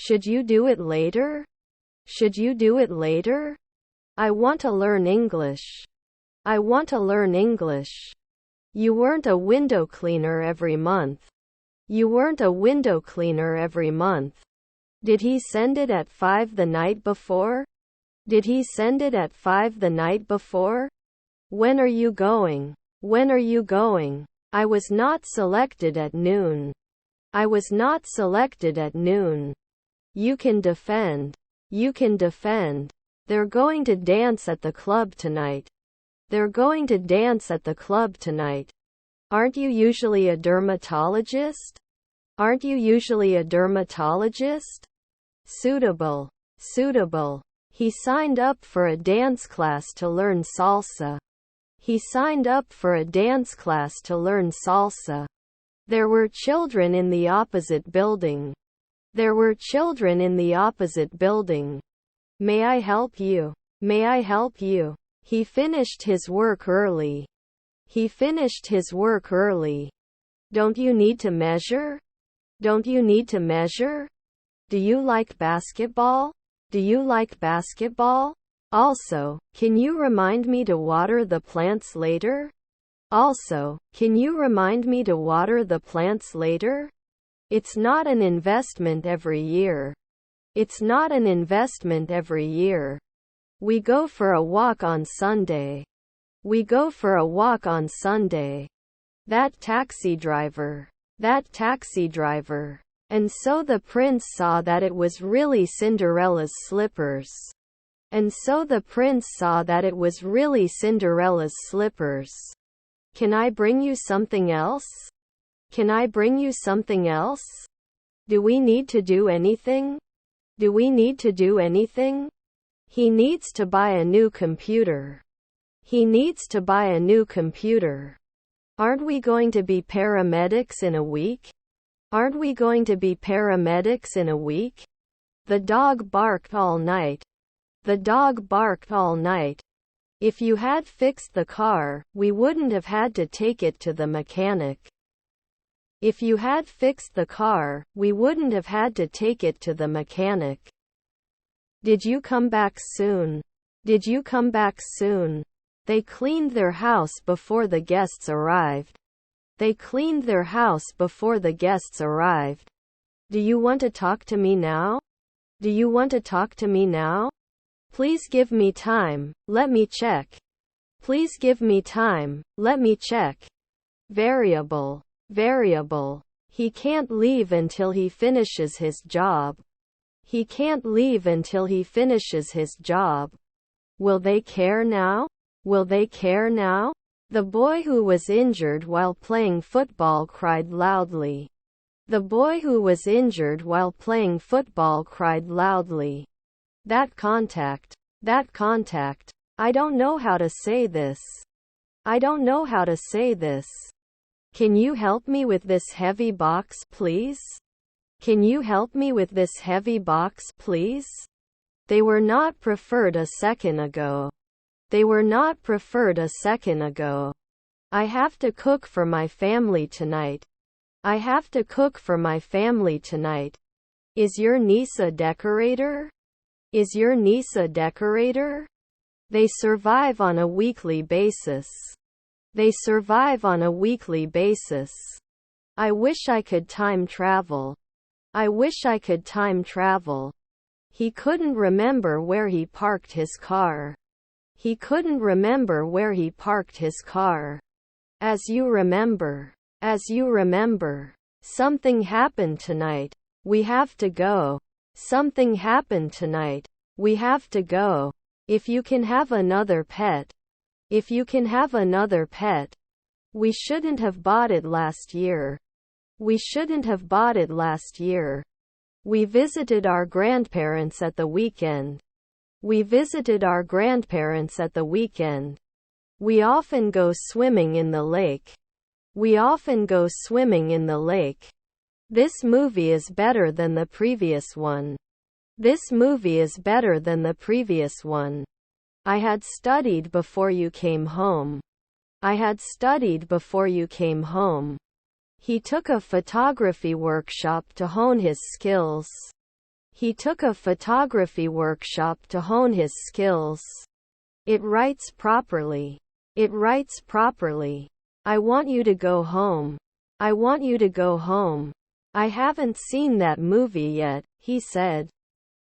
Should you do it later? Should you do it later? I want to learn English. I want to learn English. You weren't a window cleaner every month. You weren't a window cleaner every month. Did he send it at 5 the night before? Did he send it at 5 the night before? When are you going? When are you going? I was not selected at noon. I was not selected at noon. You can defend. You can defend. They're going to dance at the club tonight. They're going to dance at the club tonight. Aren't you usually a dermatologist? Aren't you usually a dermatologist? Suitable. Suitable. He signed up for a dance class to learn salsa. He signed up for a dance class to learn salsa. There were children in the opposite building. There were children in the opposite building. May I help you? May I help you? He finished his work early. He finished his work early. Don't you need to measure? Don't you need to measure? Do you like basketball? Do you like basketball? Also, can you remind me to water the plants later? Also, can you remind me to water the plants later? It's not an investment every year. It's not an investment every year. We go for a walk on Sunday. We go for a walk on Sunday. That taxi driver. That taxi driver. And so the prince saw that it was really Cinderella's slippers. And so the prince saw that it was really Cinderella's slippers. Can I bring you something else? Can I bring you something else? Do we need to do anything? Do we need to do anything? He needs to buy a new computer. He needs to buy a new computer. Aren't we going to be paramedics in a week? Aren't we going to be paramedics in a week? The dog barked all night. The dog barked all night. If you had fixed the car, we wouldn't have had to take it to the mechanic. If you had fixed the car, we wouldn't have had to take it to the mechanic. Did you come back soon? Did you come back soon? They cleaned their house before the guests arrived. They cleaned their house before the guests arrived. Do you want to talk to me now? Do you want to talk to me now? Please give me time, let me check. Please give me time, let me check. Variable. Variable. He can't leave until he finishes his job. He can't leave until he finishes his job. Will they care now? Will they care now? The boy who was injured while playing football cried loudly. The boy who was injured while playing football cried loudly. That contact. That contact. I don't know how to say this. I don't know how to say this. Can you help me with this heavy box, please? Can you help me with this heavy box, please? They were not preferred a second ago. They were not preferred a second ago. I have to cook for my family tonight. I have to cook for my family tonight. Is your niece a decorator? Is your niece a decorator? They survive on a weekly basis. They survive on a weekly basis. I wish I could time travel. I wish I could time travel. He couldn't remember where he parked his car. He couldn't remember where he parked his car. As you remember. As you remember. Something happened tonight. We have to go. Something happened tonight. We have to go. If you can have another pet. If you can have another pet. We shouldn't have bought it last year. We shouldn't have bought it last year. We visited our grandparents at the weekend. We visited our grandparents at the weekend. We often go swimming in the lake. We often go swimming in the lake. This movie is better than the previous one. This movie is better than the previous one. I had studied before you came home. I had studied before you came home. He took a photography workshop to hone his skills. He took a photography workshop to hone his skills. It writes properly. It writes properly. I want you to go home. I want you to go home. I haven't seen that movie yet, he said.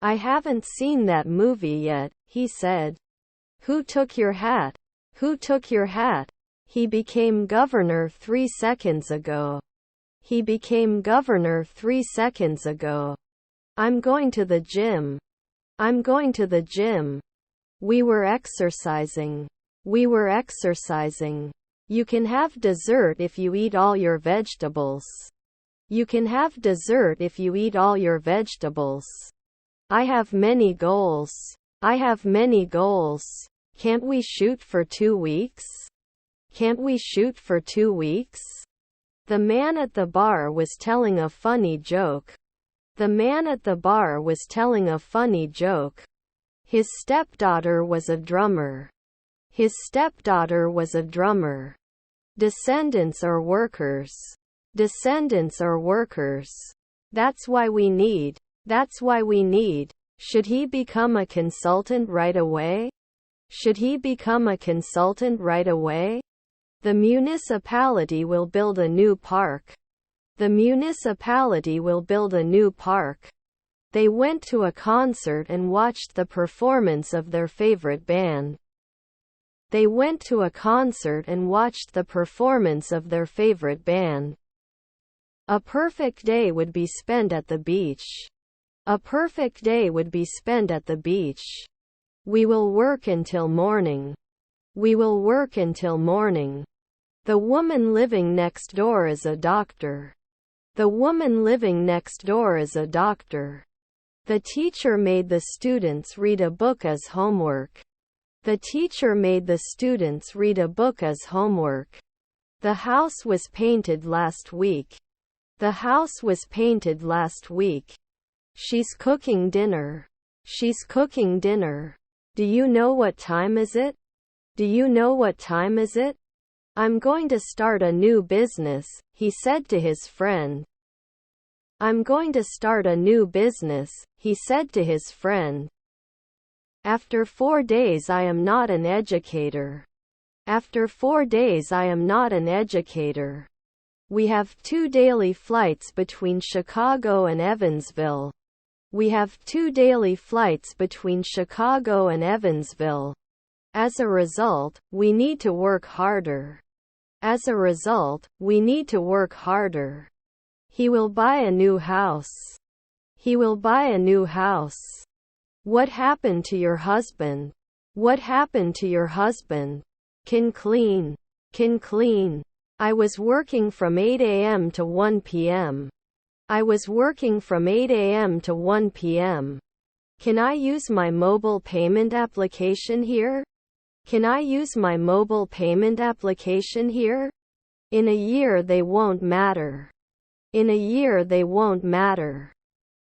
I haven't seen that movie yet, he said. Who took your hat? Who took your hat? He became governor 3 seconds ago. He became governor 3 seconds ago. I'm going to the gym. I'm going to the gym. We were exercising. We were exercising. You can have dessert if you eat all your vegetables. You can have dessert if you eat all your vegetables. I have many goals. I have many goals. Can't we shoot for 2 weeks? Can't we shoot for 2 weeks? The man at the bar was telling a funny joke. The man at the bar was telling a funny joke. His stepdaughter was a drummer. His stepdaughter was a drummer. Descendants are workers. Descendants are workers. That's why we need. That's why we need. Should he become a consultant right away? Should he become a consultant right away? The municipality will build a new park. The municipality will build a new park. They went to a concert and watched the performance of their favorite band. They went to a concert and watched the performance of their favorite band. A perfect day would be spent at the beach. A perfect day would be spent at the beach. We will work until morning. We will work until morning. The woman living next door is a doctor. The woman living next door is a doctor. The teacher made the students read a book as homework. The teacher made the students read a book as homework. The house was painted last week. The house was painted last week. She's cooking dinner. She's cooking dinner. Do you know what time is it? Do you know what time is it? I'm going to start a new business, he said to his friend. I'm going to start a new business, he said to his friend. After 4 days I am not an educator. After 4 days I am not an educator. We have 2 daily flights between Chicago and Evansville. We have 2 daily flights between Chicago and Evansville. As a result, we need to work harder. As a result, we need to work harder. He will buy a new house. He will buy a new house. What happened to your husband? What happened to your husband? Can clean. Can clean. I was working from 8 a.m. to 1 p.m. I was working from 8 a.m. to 1 p.m. Can I use my mobile payment application here? Can I use my mobile payment application here? In a year they won't matter. In a year they won't matter.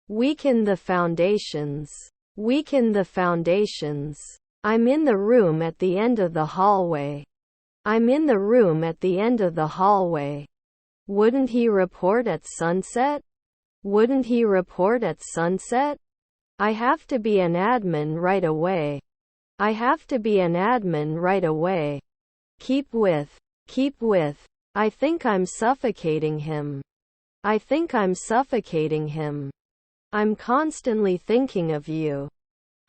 Weaken the foundations. Weaken the foundations. I'm in the room at the end of the hallway. I'm in the room at the end of the hallway. Wouldn't he report at sunset? Wouldn't he report at sunset? I have to be an admin right away. I have to be an admin right away. Keep with. Keep with. I think I'm suffocating him. I think I'm suffocating him. I'm constantly thinking of you.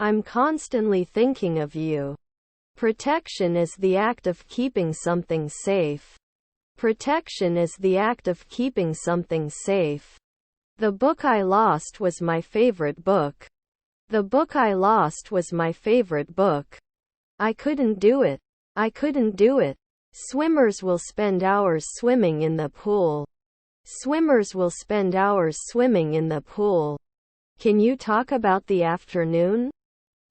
I'm constantly thinking of you. Protection is the act of keeping something safe. Protection is the act of keeping something safe. The book I lost was my favorite book. The book I lost was my favorite book. I couldn't do it. I couldn't do it. Swimmers will spend hours swimming in the pool. Swimmers will spend hours swimming in the pool. Can you talk about the afternoon?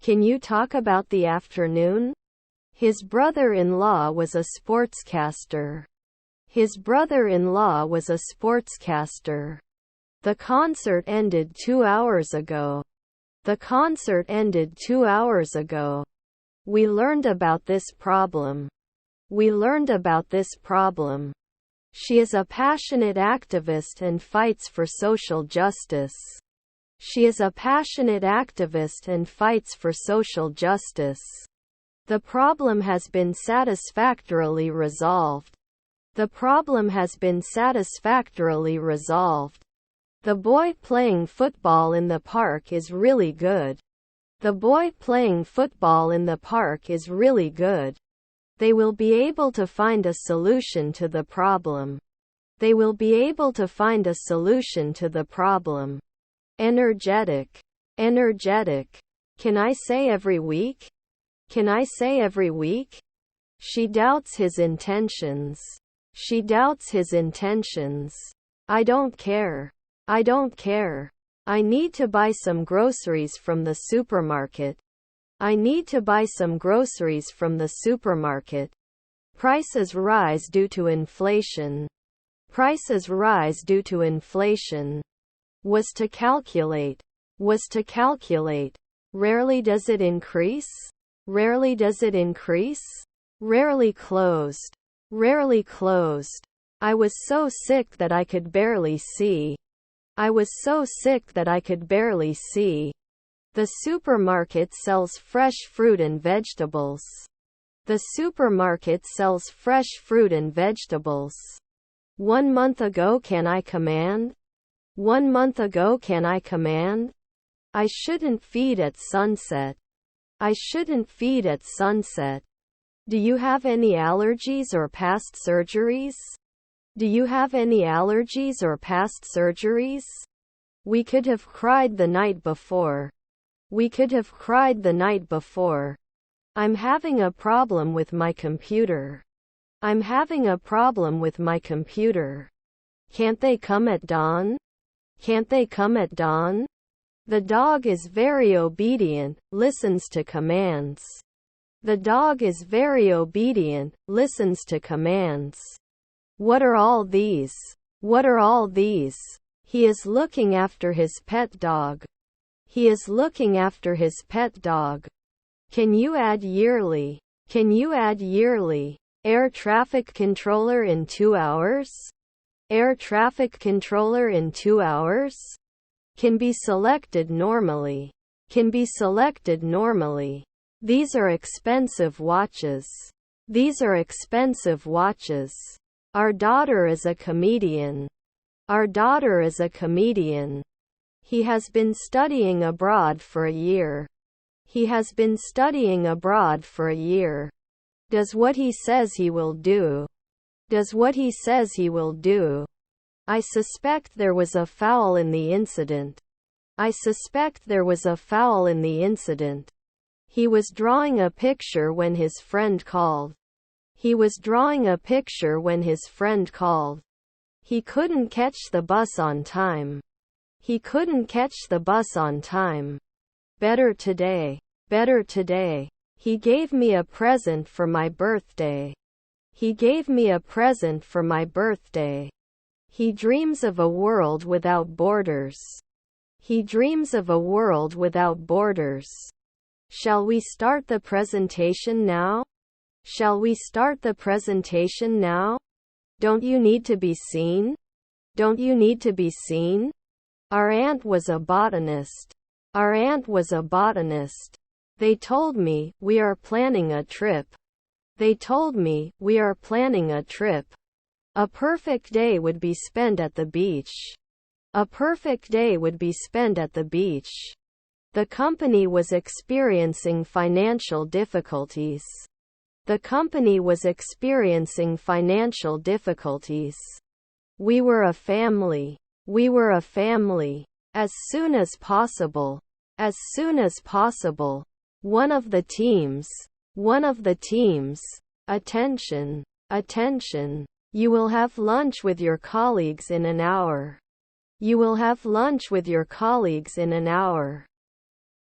Can you talk about the afternoon? His brother-in-law was a sportscaster. His brother-in-law was a sportscaster. The concert ended 2 hours ago. The concert ended 2 hours ago. We learned about this problem. We learned about this problem. She is a passionate activist and fights for social justice. She is a passionate activist and fights for social justice. The problem has been satisfactorily resolved. The problem has been satisfactorily resolved. The boy playing football in the park is really good. The boy playing football in the park is really good. They will be able to find a solution to the problem. They will be able to find a solution to the problem. Energetic. Energetic. Can I say every week? Can I say every week? She doubts his intentions. She doubts his intentions. I don't care. I don't care. I need to buy some groceries from the supermarket. I need to buy some groceries from the supermarket. Prices rise due to inflation. Prices rise due to inflation. Was to calculate. Was to calculate. Rarely does it increase. Rarely does it increase. Rarely closed. Rarely closed. I was so sick that I could barely see. I was so sick that I could barely see. The supermarket sells fresh fruit and vegetables. The supermarket sells fresh fruit and vegetables. 1 month ago can I command? 1 month ago can I command? I shouldn't feed at sunset. I shouldn't feed at sunset. Do you have any allergies or past surgeries? Do you have any allergies or past surgeries? We could have cried the night before. We could have cried the night before. I'm having a problem with my computer. I'm having a problem with my computer. Can't they come at dawn? Can't they come at dawn? The dog is very obedient, listens to commands. The dog is very obedient, listens to commands. What are all these? What are all these? He is looking after his pet dog. He is looking after his pet dog. Can you add yearly? Can you add yearly? Air traffic controller in 2 hours? Air traffic controller in 2 hours? Can be selected normally. Can be selected normally. These are expensive watches. These are expensive watches. Our daughter is a comedian. Our daughter is a comedian. He has been studying abroad for a year. He has been studying abroad for a year. Does what he says he will do. Does what he says he will do. I suspect there was a foul in the incident. I suspect there was a foul in the incident. He was drawing a picture when his friend called. He was drawing a picture when his friend called. He couldn't catch the bus on time. He couldn't catch the bus on time. Better today. Better today. He gave me a present for my birthday. He gave me a present for my birthday. He dreams of a world without borders. He dreams of a world without borders. Shall we start the presentation now? Shall we start the presentation now? Don't you need to be seen? Don't you need to be seen? Our aunt was a botanist. Our aunt was a botanist. They told me, we are planning a trip. They told me, we are planning a trip. A perfect day would be spent at the beach. A perfect day would be spent at the beach. The company was experiencing financial difficulties. The company was experiencing financial difficulties. We were a family. We were a family. As soon as possible. As soon as possible. One of the teams. One of the teams. Attention. Attention. You will have lunch with your colleagues in an hour. You will have lunch with your colleagues in an hour.